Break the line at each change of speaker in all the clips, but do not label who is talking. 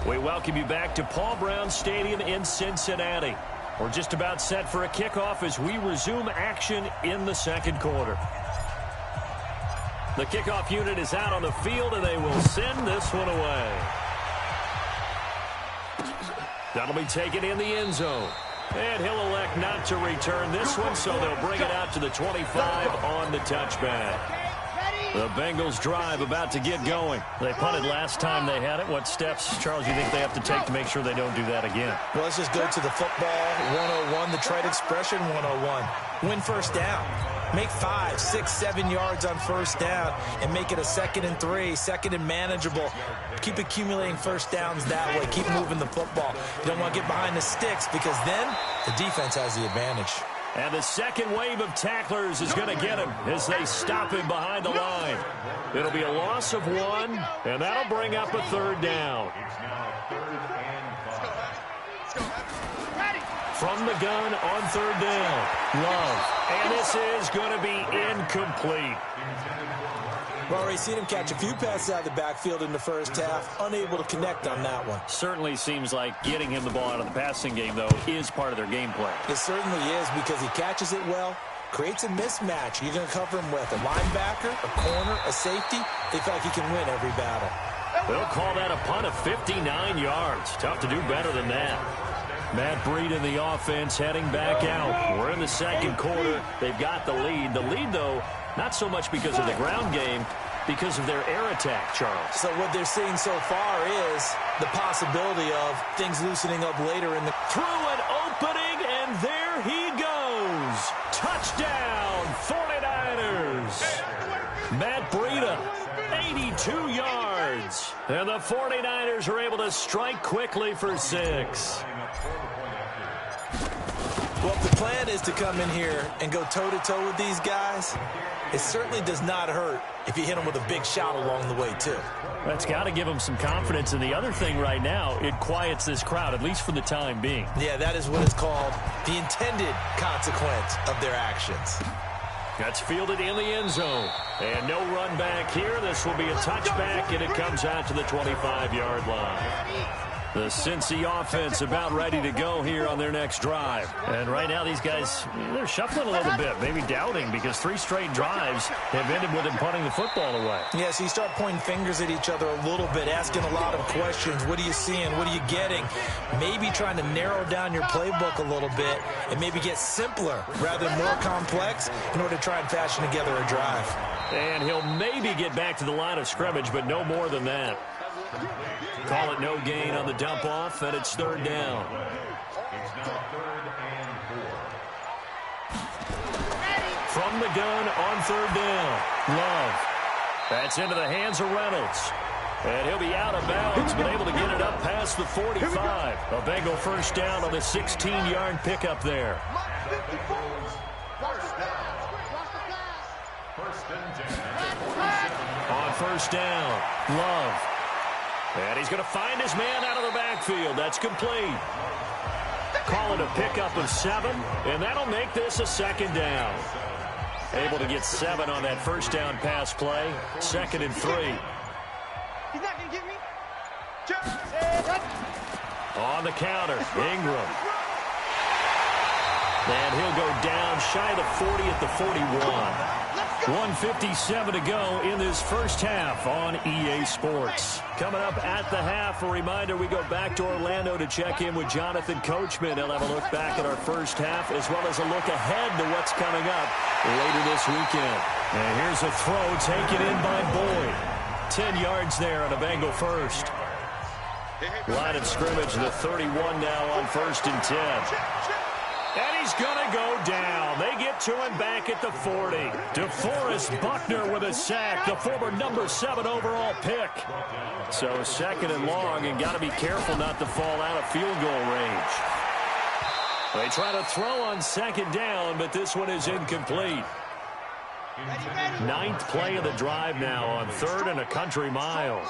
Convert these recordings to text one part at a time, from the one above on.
We welcome you back to Paul Brown Stadium in Cincinnati. We're just about set for a kickoff as we resume action in the second quarter. The kickoff unit is out on the field, and they will send this one away. That'll be taken in the end zone. And he'll elect not to return this one, so they'll bring it out to the 25 on the touchback. The Bengals drive about to get going. They punted last time they had it. What steps, Charles, you think they have to take to make sure they don't do that again?
Well, let's just go to the football 101, the trade expression 101. Win first down. Make 5, 6, 7 yards on first down and make it a 2nd and 3, 2nd and manageable. Keep accumulating first downs that way. Keep moving the football. You don't want to get behind the sticks because then the defense has the advantage.
And the second wave of tacklers is going to get him as they stop him behind the line. It'll be a loss of 1, and that'll bring up a 3rd down. From the gun on 3rd down, Love. And this is going to be incomplete.
We've already seen him catch a few passes out of the backfield in the first half, unable to connect on that one.
Certainly seems like getting him the ball out of the passing game, though, is part of their game plan.
It certainly is because he catches it well, creates a mismatch. You're going to cover him with a linebacker, a corner, a safety. They feel like he can win every battle.
They'll call that a punt of 59 yards. Tough to do better than that. Matt Breed in the offense heading back out. We're in the second quarter. They've got the lead. The lead, though, not so much because of the ground game, because of their air attack, Charles.
So what they're seeing so far is the possibility of things loosening up later in the...
Through an opening, and there he goes. Touchdown, 49ers. Matt Breida, 82 yards. And the 49ers are able to strike quickly for 6.
Well, if the plan is to come in here and go toe-to-toe with these guys, it certainly does not hurt if you hit them with a big shot along the way, too.
That's got to give them some confidence. And the other thing right now, it quiets this crowd, at least for the time being.
Yeah, that is what is called the intended consequence of their actions.
That's fielded in the end zone. And no run back here. This will be a touchback, and it comes out to the 25-yard line. The Cincy offense about ready to go here on their next drive. And right now these guys, they're shuffling a little bit, maybe doubting, because 3 straight drives have ended with them punting the football away.
Yeah, so you start pointing fingers at each other a little bit, asking a lot of questions. What are you seeing? What are you getting? Maybe trying to narrow down your playbook a little bit and maybe get simpler rather than more complex in order to try and fashion together a drive.
And he'll maybe get back to the line of scrimmage, but no more than that. Call it no gain on the dump off, and it's 3rd down. From the gun on 3rd down, Love. That's into the hands of Reynolds. And he'll be out of bounds, but able to get it up past the 45. A Bengal first down on the 16-yard pickup there. On first down, Love. And he's going to find his man out of the backfield. That's complete. Call it a pickup of 7, and that'll make this a 2nd down. Able to get 7 on that first down pass play. 2nd and 3.
He's not going to get me.
On the counter, Ingram. And he'll go down shy of the 40 at the 41. 1:57 to go in this first half on EA Sports. Coming up at the half, a reminder, we go back to Orlando to check in with Jonathan Coachman. He'll have a look back at our first half as well as a look ahead to what's coming up later this weekend. And here's a throw taken in by Boyd. 10 yards there on a Bengal first. Line of scrimmage, the 31 now on 1st and 10. And he's going to go down. They get to him back at the 40. DeForest Buckner with a sack, the former number 7 overall pick. So 2nd and long, and got to be careful not to fall out of field goal range. They try to throw on 2nd down, but this one is incomplete. 9th play of the drive now on 3rd and a country mile.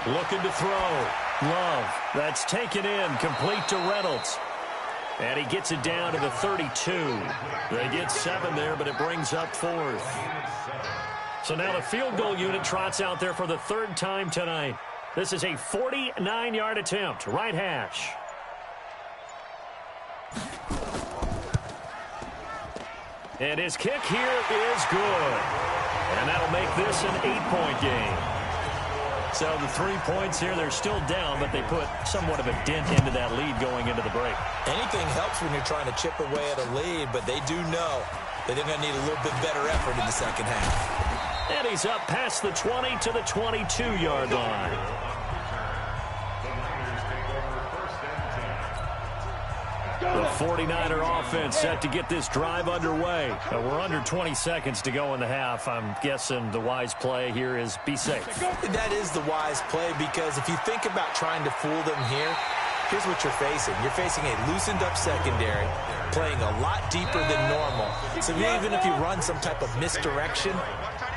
Looking to throw. Love. That's taken in. Complete to Reynolds. And he gets it down to the 32. They get 7 there, but it brings up 4th. So now the field goal unit trots out there for the third time tonight. This is a 49-yard attempt, right hash. And his kick here is good. And that'll make this an 8-point game. So the 3 points here, they're still down, but they put somewhat of a dent into that lead going into the break.
Anything helps when you're trying to chip away at a lead, but they do know that they're going to need a little bit better effort in the second half.
And he's up past the 20 to the 22-yard line. The 49er offense set to get this drive underway. We're under 20 seconds to go in the half. I'm guessing the wise play here is be safe.
That is the wise play, because if you think about trying to fool them here, here's what you're facing. You're facing a loosened-up secondary, playing a lot deeper than normal. So even if you run some type of misdirection,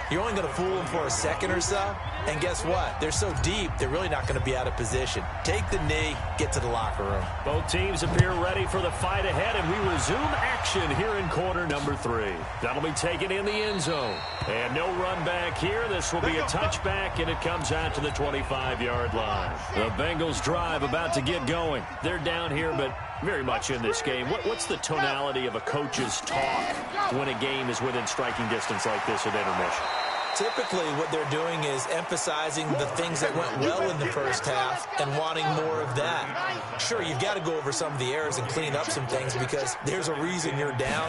you're only going to fool them for a second or so. And guess what? They're so deep, they're really not going to be out of position. Take the knee, get to the locker room.
Both teams appear ready for the fight ahead, and we resume action here in quarter number 3. That'll be taken in the end zone. And no run back here. This will be a touchback, and it comes out to the 25-yard line. The Bengals drive about to get going. They're down here, but very much in this game. What's the tonality of a coach's talk when a game is within striking distance like this at intermission?
Typically, what they're doing is emphasizing the things that went well in the first half and wanting more of that. Sure, you've got to go over some of the errors and clean up some things because there's a reason you're down.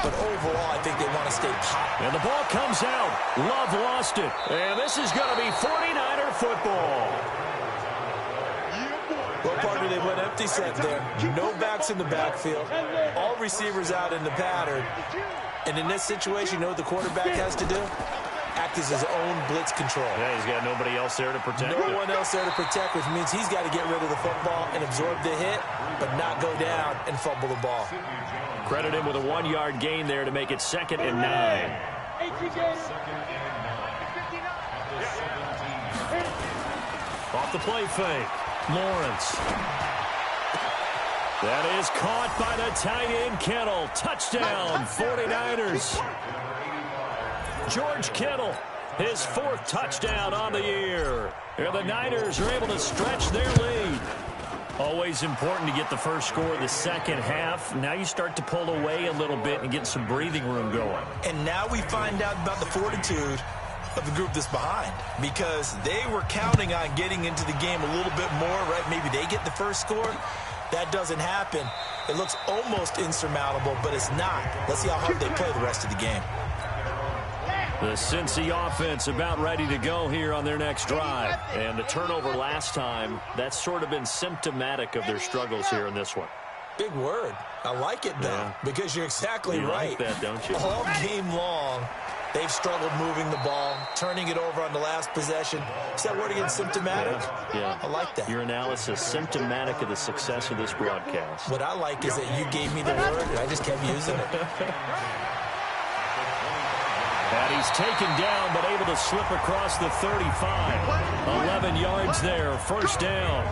But overall, I think they want to stay hot.
And the ball comes out. Love lost it. And this is going to be 49er football.
Well, partner, they went empty set there. No backs in the backfield. All receivers out in the pattern. And in this situation, you know what the quarterback has to do? Act as his own blitz control.
Yeah, he's got nobody else there to protect.
No one else there to protect, which means he's got to get rid of the football and absorb the hit, but not go down and fumble the ball.
Credit him with a 1-yard gain there to make it 2nd and 9. Off the play fake. Lawrence. That is caught by the tight end, Kittle. Touchdown, 49ers. George Kittle, his 4th touchdown on the year. And the Niners are able to stretch their lead. Always important to get the first score of the second half. Now you start to pull away a little bit and get some breathing room going.
And now we find out about the fortitude of the group that's behind, because they were counting on getting into the game a little bit more, right? Maybe they get the first score. That doesn't happen. It looks almost insurmountable, but it's not. Let's see how hard they play the rest of the game.
The Cincy offense about ready to go here on their next drive. And the turnover last time, that's sort of been symptomatic of their struggles here in this one.
Big word. I like it, though, because you're exactly right.
You like that, don't you?
All game long, they've struggled moving the ball, turning it over on the last possession. Is that word again, symptomatic?
Yeah.
I like that.
Your analysis, symptomatic of the success of this broadcast.
What I like is that you gave me the word, and I just kept using it.
And he's taken down, but able to slip across the 35. 11 yards there, 1st down.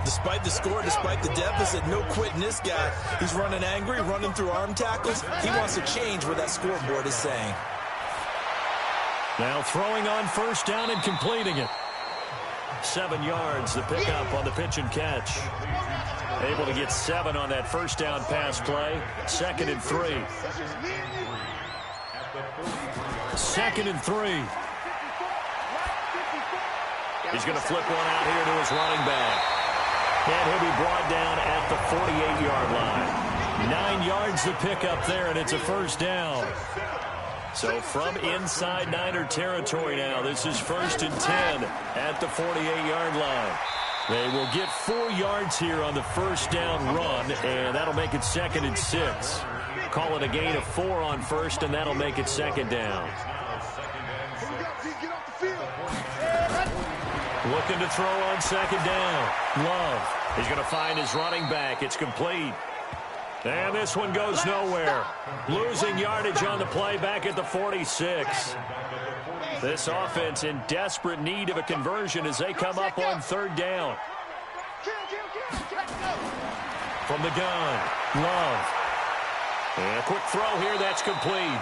Despite the score, despite the deficit, no quitting this guy. He's running angry, running through arm tackles. He wants to change what that scoreboard is saying.
Now throwing on 1st down and completing it. 7 yards, the pickup on the pitch and catch. Able to get 7 on that 1st down pass play. 2nd and 3. 2nd and 3. He's going to flip one out here to his running back. And he'll be brought down at the 48-yard line. 9 yards to pick up there, and it's a 1st down. So from inside Niner territory now, this is 1st and 10 at the 48-yard line. They will get 4 yards here on the 1st down run, and that'll make it 2nd and 6. Call it a gain of 4 on 1st, and that'll make it 2nd down. Looking to throw on 2nd down. Love. He's going to find his running back. It's complete. And this one goes nowhere. Losing yardage on the play back at the 46. This offense in desperate need of a conversion as they come up on 3rd down. From the gun, Love. And a quick throw here, that's complete.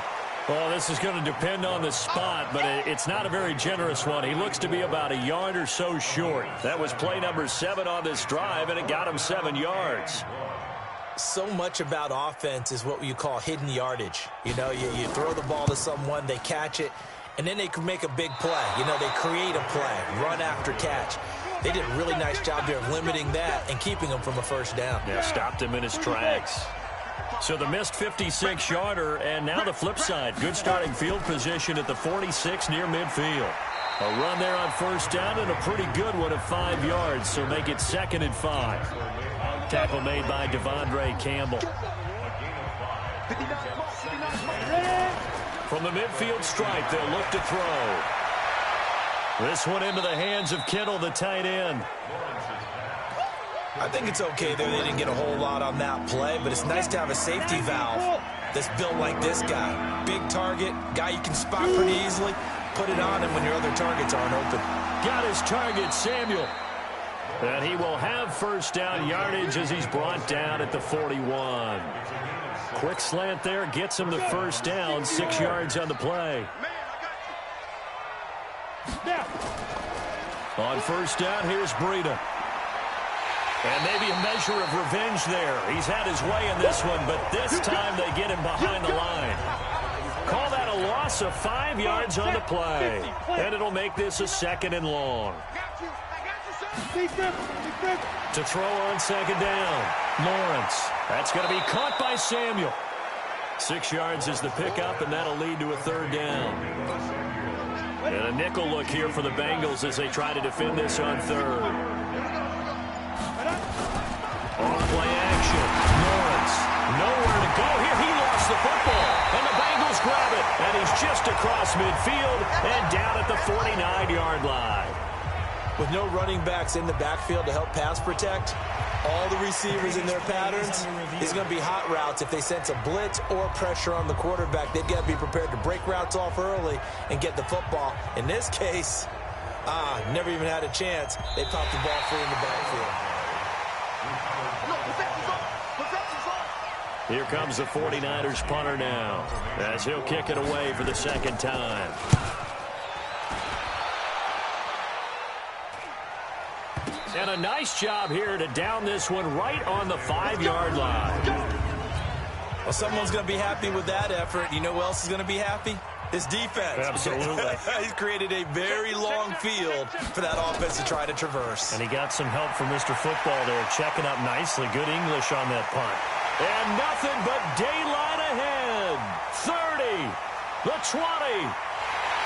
Well, this is going to depend on the spot, but it's not a very generous one. He looks to be about a yard or so short. That was play number 7 on this drive, and it got him 7 yards.
So much about offense is what you call hidden yardage. You know, you throw the ball to someone, they catch it, and then they can make a big play. You know, they create a play, run after catch. They did a really nice job there of limiting that and keeping him from a first down.
Yeah, stopped him in his tracks. So the missed 56-yarder, and now the flip side. Good starting field position at the 46 near midfield. A run there on first down and a pretty good one of 5 yards, so make it 2nd and 5. Tackle made by Devondre Campbell. From the midfield stripe, they'll look to throw. This one into the hands of Kittle, the tight end.
I think it's okay there. They didn't get a whole lot on that play, but it's nice to have a safety valve that's built like this guy. Big target, guy you can spot pretty easily. Put it on him when your other targets aren't open.
Got his target, Samuel. And he will have first down yardage as he's brought down at the 41. Quick slant there, gets him the first down, 6 yards on the play. On first down, here's Breida. And maybe a measure of revenge there. He's had his way in this one, but this time they get him behind the line. Call that a loss of 5 yards on the play. And it'll make this a 2nd and long. To throw on 2nd down, Lawrence. That's going to be caught by Samuel. 6 yards is the pickup, and that'll lead to a 3rd down. And a nickel look here for the Bengals as they try to defend this on 3rd. Off-play action. Lawrence. Nowhere to go here. He lost the football. And the Bengals grab it. And he's just across midfield and down at the 49-yard line.
With no running backs in the backfield to help pass protect, all the receivers in their patterns, it's going to be hot routes. If they sense a blitz or pressure on the quarterback, they've got to be prepared to break routes off early and get the football. In this case, never even had a chance. They popped the ball free in the backfield.
Here comes the 49ers punter now as he'll kick it away for the 2nd time. And a nice job here to down this one right on the 5-yard line.
Well, someone's going to be happy with that effort. You know who else is going to be happy? His defense.
Absolutely.
He's created a very long field for that offense to try to traverse.
And he got some help from Mr. Football there, checking up nicely. Good English on that punt. And nothing but daylight ahead. 30, the 20,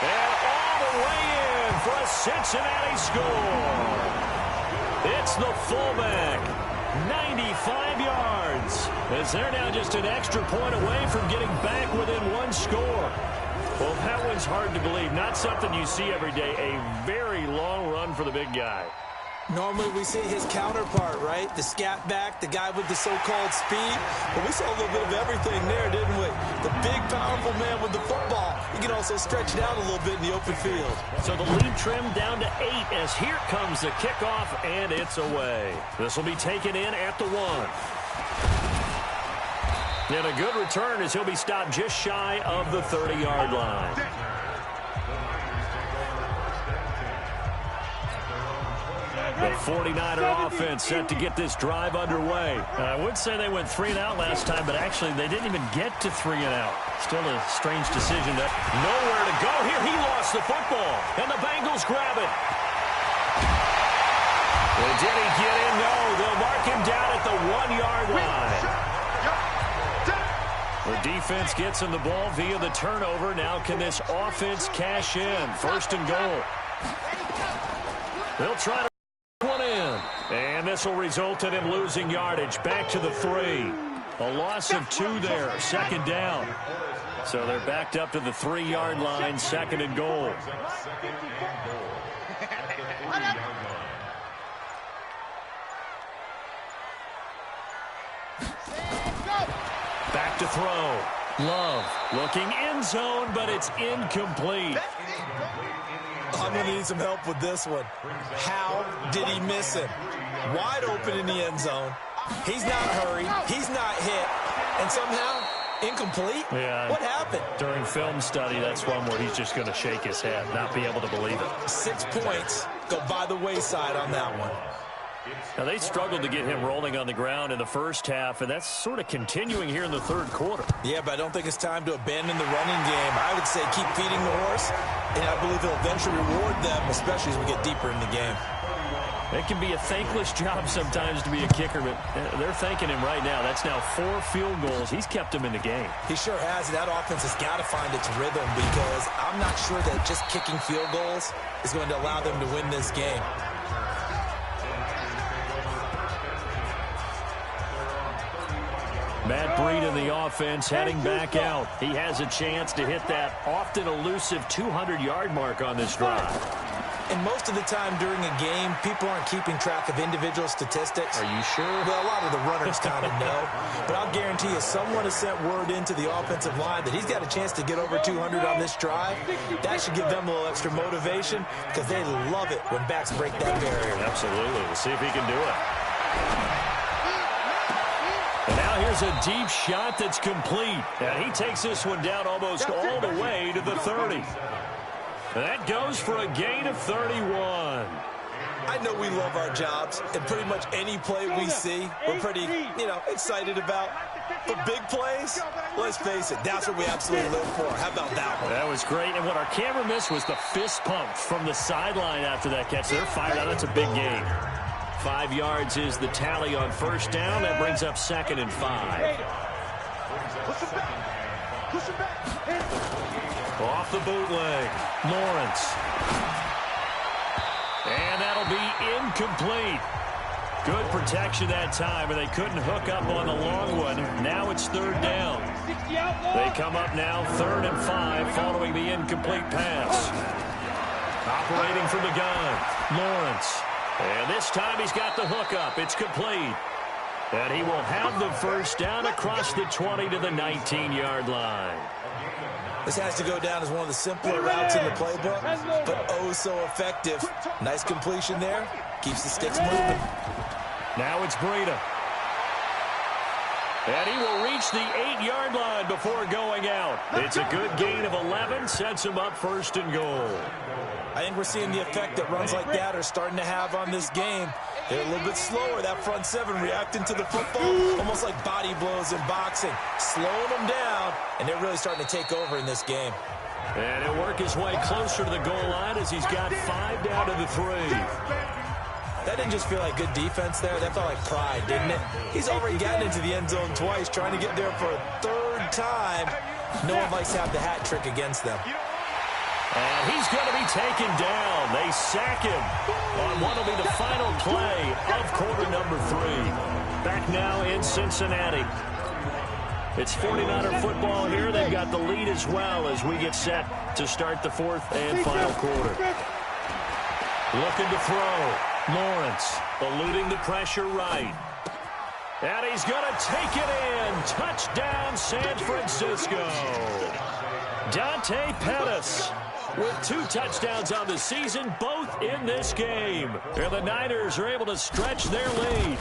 and all the way in for a Cincinnati score. It's the fullback, 95 yards, as they're now just an extra point away from getting back within 1 score. Well, that one's hard to believe. Not something you see every day. A very long run for the big guy.
Normally we see his counterpart, right? The scat back, the guy with the so-called speed. But we saw a little bit of everything there, didn't we? The big, powerful man with the football. He can also stretch it out a little bit in the open field.
So the lead trimmed down to 8 as here comes the kickoff, and it's away. This will be taken in at the 1. And a good return as he'll be stopped just shy of the 30-yard line. The 49er offense set to get this drive underway. I would say they went 3 and out last time, but actually they didn't even get to 3 and out. Still a strange decision. Nowhere to go here. He lost the football, and the Bengals grab it. And did he get in? No. They'll mark him down at the 1-yard line. The defense gets him the ball via the turnover. Now can this offense cash in? 1st and goal. They'll try to one in. And this will result in him losing yardage. Back to the 3. A loss of 2 there. 2nd down. So they're backed up to the 3-yard line. 2nd and goal. Back to throw. Love looking end zone, but it's incomplete.
I'm going to need some help with this one. How did he miss him? Wide open in the end zone. He's not hurried. He's not hit. And somehow Incomplete?
Yeah.
What happened?
During film study, that's one where he's just going to shake his head, not be able to believe it.
6 points go by the wayside on that one.
Now, they struggled to get him rolling on the ground in the first half, and that's sort of continuing here in the third quarter.
Yeah, but I don't think it's time to abandon the running game. I would say keep feeding the horse, and I believe he'll eventually reward them, especially as we get deeper in the game.
It can be a thankless job sometimes to be a kicker, but they're thanking him right now. That's now 4 field goals. He's kept him in the game.
He sure has. That offense has got to find its rhythm because I'm not sure that just kicking field goals is going to allow them to win this game.
Matt Breed in the offense heading back out. He has a chance to hit that often elusive 200-yard mark on this drive.
And most of the time during a game, people aren't keeping track of individual statistics.
Are you sure?
Well, a lot of the runners kind of know. But I'll guarantee you someone has sent word into the offensive line that he's got a chance to get over 200 on this drive. That should give them a little extra motivation because they love it when backs break that barrier.
Absolutely. We'll see if he can do it. And now here's a deep shot that's complete. And he takes this one down almost all the way to the 30. That goes for a gain of 31.
I know we love our jobs, and pretty much any play we see, we're pretty, excited about. But big plays, let's face it, that's what we absolutely live for. How about that one?
That was great, and what our camera missed was the fist pump from the sideline after that catch. They're fired out. That's a big gain. 5 yards is the tally on first down. That brings up 2nd and 5. Off the bootleg, Lawrence. And that'll be incomplete. Good protection that time, and they couldn't hook up on the long one. Now it's 3rd down. They come up now 3rd and 5 following the incomplete pass. Operating from the gun, Lawrence. And this time he's got the hookup. It's complete. And he will have the first down across the 20 to the 19-yard line.
This has to go down as one of the simpler routes in the playbook, but oh so effective. Nice completion there. Keeps the sticks moving.
Now it's Breida. And he will reach the 8-yard line before going out. It's a good gain of 11, sets him up 1st and goal.
I think we're seeing the effect that runs like that are starting to have on this game. They're a little bit slower, that front 7 reacting to the football, almost like body blows in boxing, slowing them down, and they're really starting to take over in this game.
And he'll work his way closer to the goal line as he's got 5 down to the 3.
That didn't just feel like good defense there. That felt like pride, didn't it? He's already gotten into the end zone twice, trying to get there for a 3rd time. No one likes to have the hat trick against them.
And he's going to be taken down. They sack him on what will be the final play of quarter number 3. Back now in Cincinnati. It's 49er football here. They've got the lead as well as we get set to start the 4th and final quarter. Looking to throw. Lawrence eluding the pressure right. And he's going to take it in. Touchdown, San Francisco. Dante Pettis with 2 touchdowns on the season, both in this game. And the Niners are able to stretch their lead.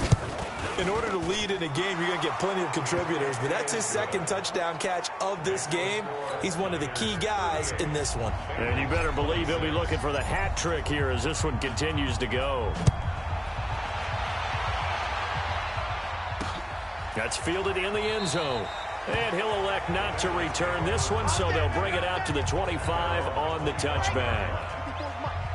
In order to lead in a game, you're going to get plenty of contributors, but that's his 2nd touchdown catch of this game. He's one of the key guys in this one.
And you better believe he'll be looking for the hat trick here as this one continues to go. That's fielded in the end zone. And he'll elect not to return this one, so they'll bring it out to the 25 on the touchback.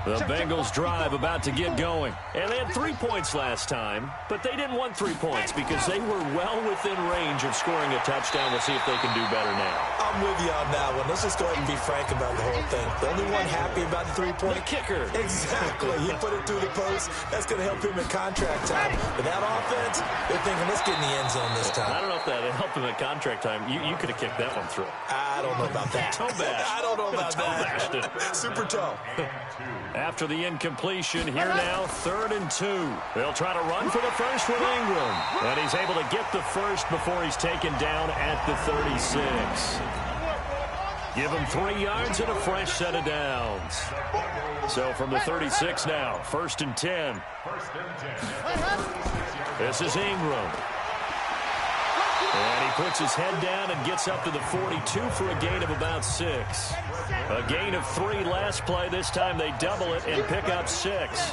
The Bengals drive about to get going. And they had 3 points last time, but they didn't want 3 points because they were well within range of scoring a touchdown. We'll see if they can do better now.
I'm with you on that one. Let's just go ahead and be frank about the whole thing. The only one happy about the 3-point.
The kicker.
Exactly. He put it through the post. That's going to help him in contract time. But that offense, they're thinking, let's get in the end zone this time.
I don't know if that helped him at contract time. You could have kicked that one through.
I don't know about that.
Toe bash.
I don't know about that.
Toe
Super toe.
After the incompletion, here now, 3rd and 2. They'll try to run for the first with Ingram. And he's able to get the first before he's taken down at the 36. Give him 3 yards and a fresh set of downs. So from the 36 now, 1st and 10. This is Ingram. And he puts his head down and gets up to the 42 for a gain of about 6. A gain of 3 last play. This time they double it and pick up 6.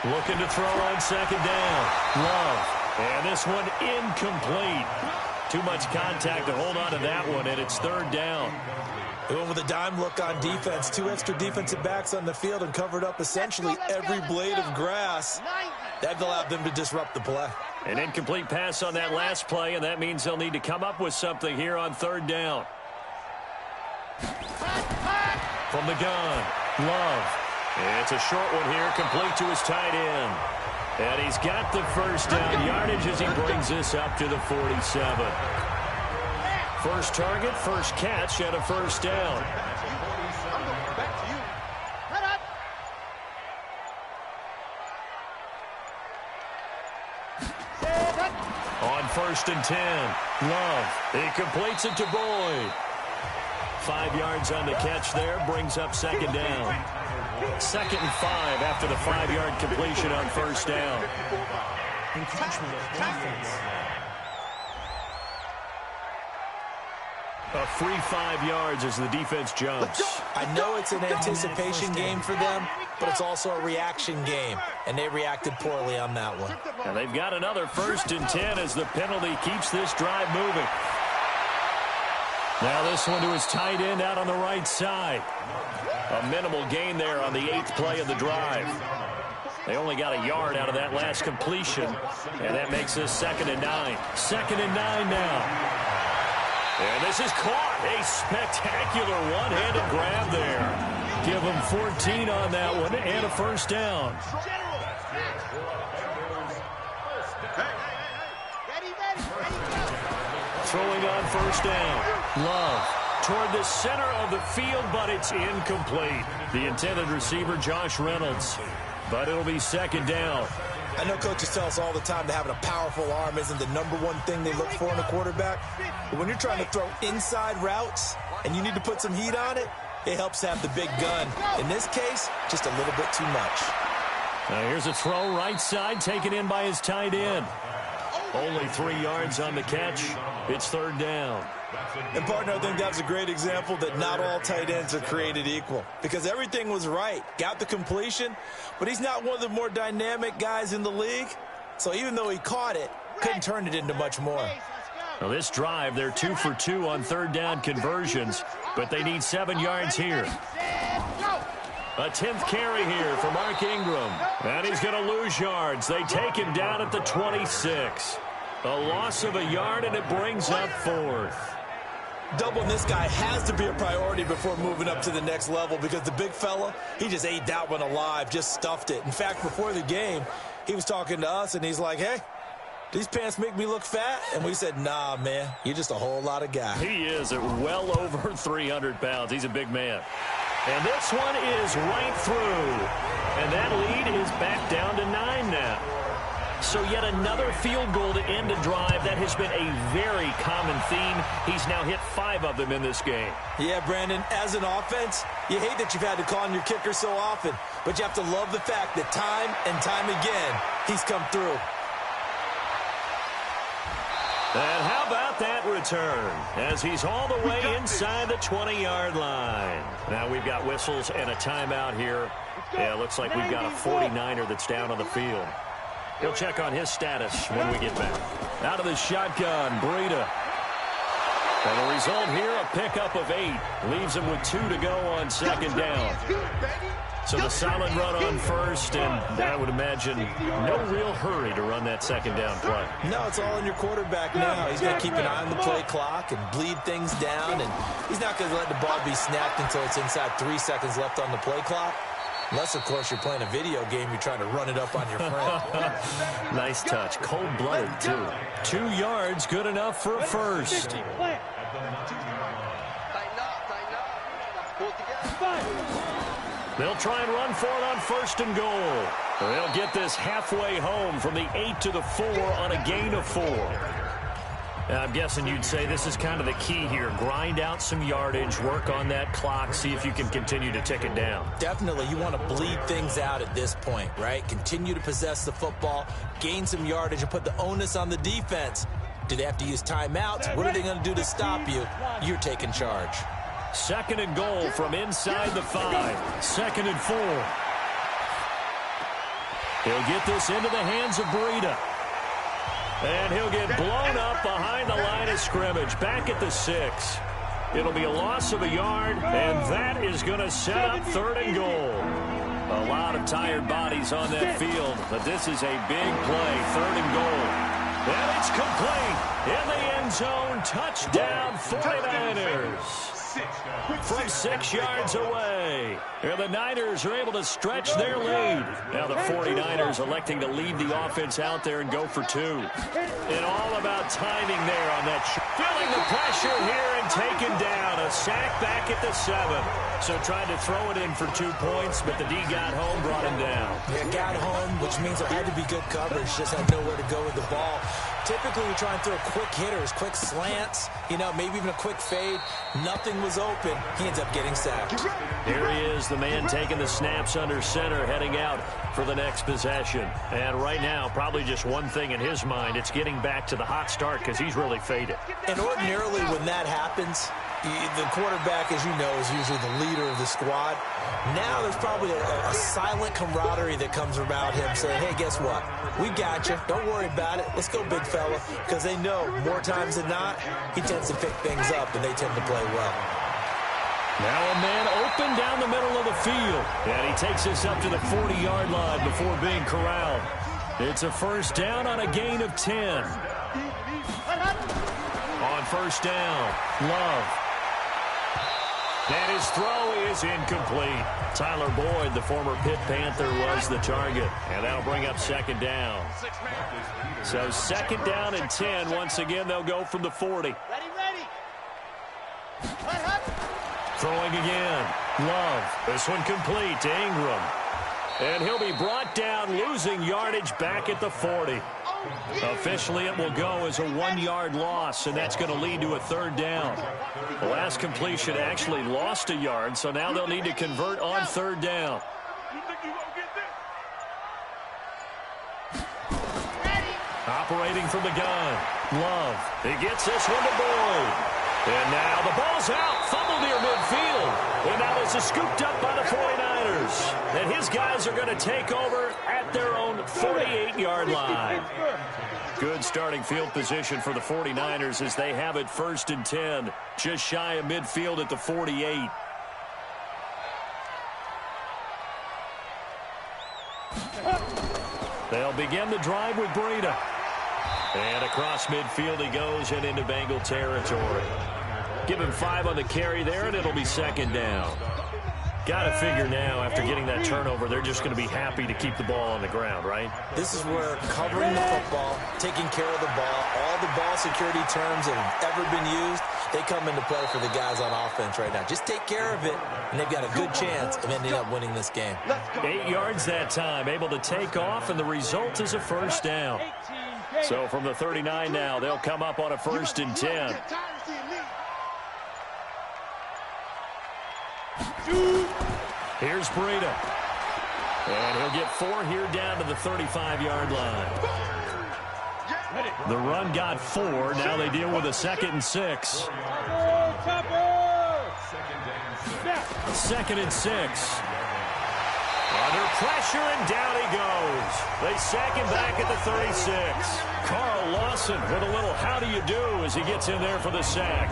Looking to throw on second down. Love. And this one incomplete. Too much contact to hold on to that one, and it's third down.
They went with a dime look on defense. 2 extra defensive backs on the field and covered up essentially every blade of grass. That allowed them to disrupt the play.
An incomplete pass on that last play, and that means they'll need to come up with something here on third down. From the gun, Love. It's a short one here, complete to his tight end. And he's got the first down yardage as he brings this up to the 47. First target, first catch, and a first down. On first and 10, Love. He completes it to Boyd. 5 yards on the catch there, brings up second down. 2nd and 5 after the 5-yard completion on first down. A free 5 yards as the defense jumps.
I know it's an anticipation game for them, but it's also a reaction game, and they reacted poorly on that one.
And they've got another first and 10 as the penalty keeps this drive moving. Now this one to his tight end out on the right side. A minimal gain there on the 8th play of the drive. They only got a yard out of that last completion, and that makes this 2nd and 9. 2nd and 9 now. And this is caught. A spectacular one-handed grab there. Give him 14 on that one and a first down. Throwing on first down. Love toward the center of the field, but it's incomplete. The intended receiver, Josh Reynolds. But it'll be second down.
I know coaches tell us all the time that having a powerful arm isn't the #1 thing they look for in a quarterback. But when you're trying to throw inside routes and you need to put some heat on it, it helps have the big gun. In this case, just a little bit too much.
Now here's a throw right side taken in by his tight end. Only 3 yards on the catch. It's third down.
And, partner, I think that's a great example that not all tight ends are created equal. Because everything was right. Got the completion, but he's not one of the more dynamic guys in the league. So even though he caught it, couldn't turn it into much more.
Now this drive, they're 2 for 2 on third down conversions, but they need 7 yards here. A 10th carry here for Mark Ingram. And he's going to lose yards. They take him down at the 26. A loss of a yard, and it brings up 4th.
Doubling this guy has to be a priority before moving up to the next level because the big fella, he just ate that one alive, just stuffed it. In fact, before the game, he was talking to us, and he's like, hey, these pants make me look fat? And we said, nah, man, you're just a whole lot of guy.
He is at well over 300 pounds. He's a big man. And this one is right through. And that lead is back down to 9 now. So yet another field goal to end a drive. That has been a very common theme. He's now hit 5 of them in this game.
Yeah, Brandon, as an offense, you hate that you've had to call on your kicker so often. But you have to love the fact that time and time again, he's come through.
And how about that return as he's all the way inside the 20-yard line. Now we've got whistles and a timeout here. Yeah, it looks like we've got a 49er that's down on the field. He'll check on his status when we get back. Out of the shotgun, Breida. And the result here, a pickup of 8. Leaves him with 2 to go on second down. So the solid run on first, and I would imagine no real hurry to run that second down play.
No, it's all in your quarterback now. He's going to keep an eye on the play clock and bleed things down, and he's not going to let the ball be snapped until it's inside 3 seconds left on the play clock. Unless, of course, you're playing a video game, you're trying to run it up on your friend.
Nice touch. Cold-blooded, too. 2 yards, good enough for a first. They'll try and run for it on first and goal. They'll get this halfway home from the 8 to the 4 on a gain of 4. I'm guessing you'd say this is kind of the key here. Grind out some yardage, work on that clock, see if you can continue to tick it down.
Definitely. You want to bleed things out at this point, right? Continue to possess the football, gain some yardage, and put the onus on the defense. Do they have to use timeouts? What are they going to do to stop you? You're taking charge.
2nd and goal from inside the 5. 2nd and 4. He'll get this into the hands of Breida. And he'll get blown up behind the line of scrimmage, back at the 6. It'll be a loss of a yard, and that is going to set up 3rd and goal. A lot of tired bodies on that field, but this is a big play, 3rd and goal. And it's complete in the end zone. Touchdown, 49ers. From 6 yards away. And the Niners are able to stretch their lead. Now the 49ers electing to leave the offense out there and go for 2. And all about timing there on that. Feeling the pressure here and taken down. A sack back at the 7. So tried to throw it in for 2 points, but the D got home, brought him down.
Yeah, got home, which means there had to be good coverage. Just had nowhere to go with the ball. Typically, we try and throw quick hitters, quick slants, maybe even a quick fade. Nothing was open. He ends up getting sacked.
Here he is, the man taking the snaps under center, heading out for the next possession. And right now, probably just one thing in his mind. It's getting back to the hot start because he's really faded.
And ordinarily, when that happens, the quarterback, as you know, is usually the leader of the squad. Now there's probably a silent camaraderie that comes about him saying, hey, guess what? We got you. Don't worry about it. Let's go, big fella. Because they know more times than not, he tends to pick things up, and they tend to play well.
Now a man open down the middle of the field. And he takes this up to the 40-yard line before being corralled. It's a 1st down on a gain of 10. On 1st down, Love. And his throw is incomplete. Tyler Boyd, the former Pitt Panther, was the target. And that'll bring up 2nd down. So 2nd down and 10. Once again, they'll go from the 40. Throwing again. Love. This one complete to Ingram. And he'll be brought down, losing yardage back at the 40. Officially, it will go as a 1-yard loss, and that's going to lead to a 3rd down. The last completion actually lost a yard, so now they'll need to convert on 3rd down. Operating from the gun. Love. He gets this one to Boyd. And now the ball's out. Fumble near midfield. And now this is scooped up by the 49ers. And his guys are going to take over at their own 48-yard line. Good starting field position for the 49ers as they have it 1st and 10. Just shy of midfield at the 48. They'll begin the drive with Breida. And across midfield he goes and into Bengal territory. Give him 5 on the carry there, and it'll be 2nd down. Got to figure now, after getting that turnover, they're just going to be happy to keep the ball on the ground, right?
This is where covering the football, taking care of the ball, all the ball security terms that have ever been used, they come into play for the guys on offense right now. Just take care of it, and they've got a good chance of ending up winning this game.
8 yards that time, able to take off, and the result is a 1st down. So from the 39 now, they'll come up on a 1st and 10. Here's Breida. And he'll get 4 here down to the 35-yard line. The run got 4. Now they deal with a 2nd and 6. 2nd and 6. Under pressure, and down he goes. They sack him back at the 36. Carl Lawson with a little how do you do as he gets in there for the sack.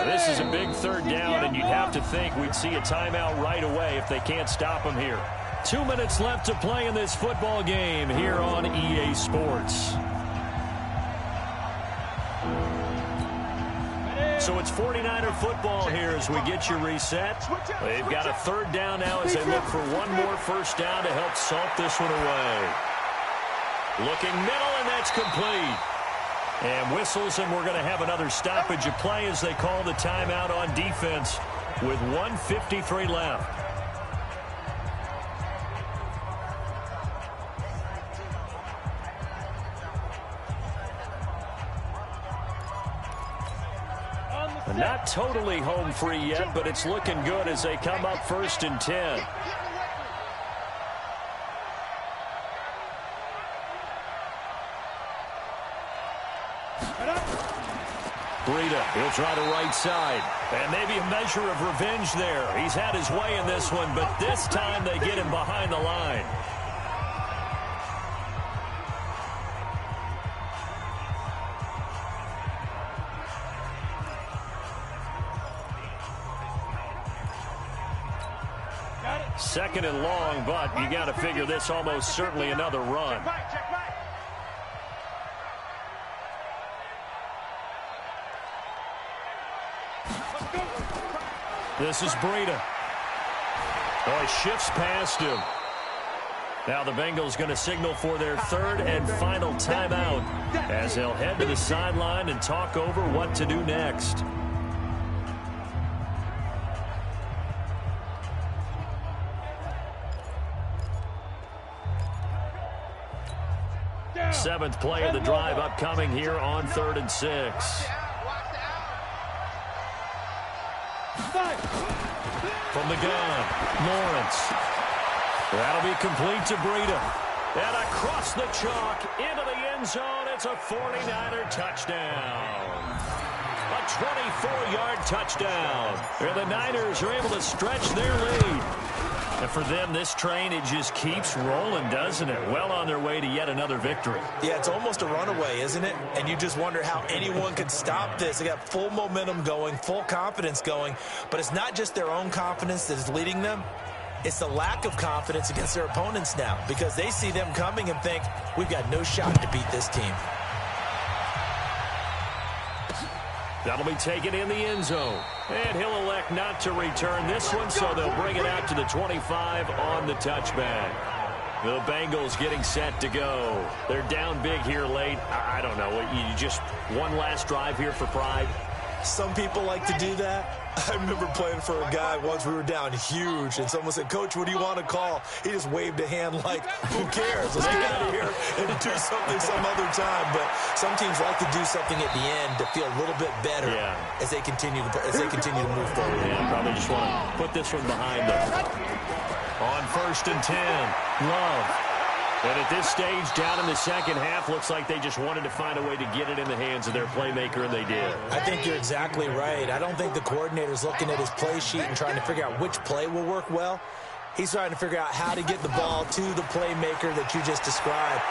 This is a big 3rd down, and you'd have to think we'd see a timeout right away if they can't stop him here. 2 minutes left to play in this football game here on EA Sports. So it's 49er football here as we get you reset. They've got a 3rd down now as they look for one more 1st down to help salt this one away. Looking middle, and that's complete. And whistles, and we're going to have another stoppage of play as they call the timeout on defense with 1:53 left. Not totally home free yet, but it's looking good as they come up 1st and 10. Breida, he'll try to right side. And maybe a measure of revenge there. He's had his way in this one, but this time they get him behind the line. Second and long, but you got to figure this almost certainly another run. This is Breida. Oh, he shifts past him. Now the Bengals going to signal for their 3rd and final timeout as they'll head to the sideline and talk over what to do next. Seventh play of the drive upcoming here on 3rd and 6. From the gun, Lawrence. That'll be complete to Breida. And across the chalk into the end zone. It's a 49er touchdown. A 24-yard touchdown. And the Niners are able to stretch their lead. And for them, this train, it just keeps rolling, doesn't it? Well on their way to yet another victory.
Yeah, it's almost a runaway, isn't it? And you just wonder how anyone could stop this. They got full momentum going, full confidence going. But it's not just their own confidence that is leading them. It's the lack of confidence against their opponents now because they see them coming and think, we've got no shot to beat this team.
That'll be taken in the end zone. And he'll elect not to return this one, so they'll bring it out to the 25 on the touchback. The Bengals getting set to go. They're down big here late. I don't know. You just one last drive here for pride?
Some people like to do that. I remember playing for a guy once. We were down huge, and someone said, Coach, what do you want to call? He just waved a hand like, who cares? Let's get out of here and do something some other time. But some teams like to do something at the end to feel a little bit better as they continue to move forward.
Yeah, probably just want to put this one behind them. On 1st and 10, Love. And at this stage, down in the second half, looks like they just wanted to find a way to get it in the hands of their playmaker, and they did.
I think you're exactly right. I don't think the coordinator's looking at his play sheet and trying to figure out which play will work well. He's trying to figure out how to get the ball to the playmaker that you just described.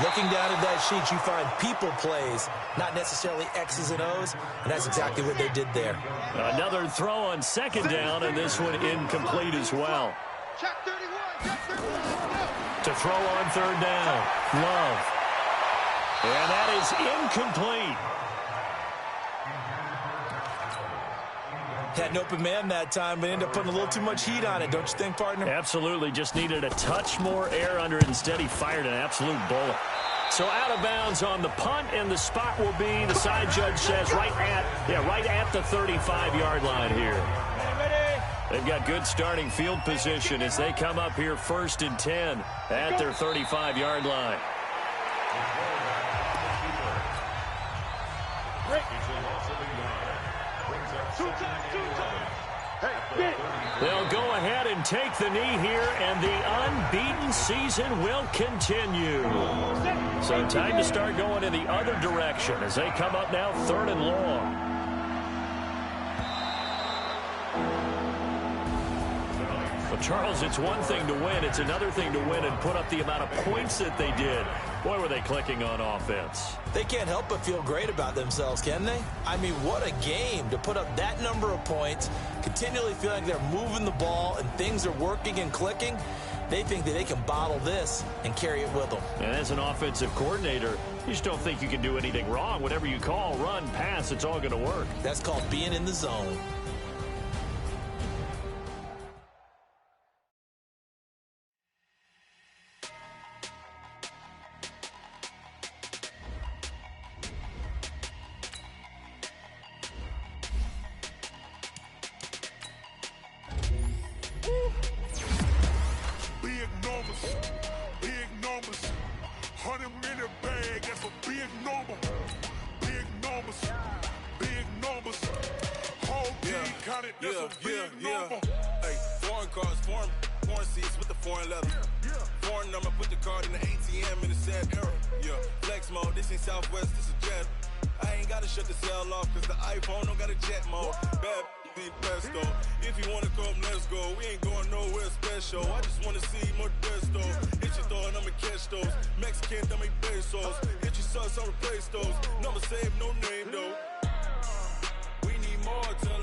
Looking down at that sheet, you find people plays, not necessarily X's and O's, and that's exactly what they did there.
Another throw on 2nd down, and this one incomplete as well.
Check 31, check 31.
To throw on 3rd down, Love. And that is incomplete.
Had an open man that time, but ended up putting a little too much heat on it, don't you think, partner?
Absolutely. Just needed a touch more air under it. Instead, he fired an absolute bullet. So out of bounds on the punt, and the spot will be, the side judge says, right at the 35-yard line here. They've got good starting field position as they come up here 1st and 10 at their 35-yard line. They'll go ahead and take the knee here, and the unbeaten season will continue. So time to start going in the other direction as they come up now 3rd and long. Well, Charles, it's one thing to win. It's another thing to win and put up the amount of points that they did. Boy, were they clicking on offense.
They can't help but feel great about themselves, can they? I mean, what a game to put up that number of points, continually feel like they're moving the ball and things are working and clicking. They think that they can bottle this and carry it with them.
And as an offensive coordinator, you just don't think you can do anything wrong. Whatever you call, run, pass, it's all going to work.
That's called being in the zone.
foreign leather. Foreign number, put the card in the ATM in the sad era. Yeah, flex mode, this ain't Southwest, this is jet. I ain't gotta shut the cell off, cause the iPhone don't got a jet mode. Bad be pesto. If you wanna come, let's go. We ain't going nowhere special. I just wanna see more desto. Hit your throw and I'ma catch those. Mexican, I make pesos. Hit your sauce, I'll replace those. Number save, no name though. We need more till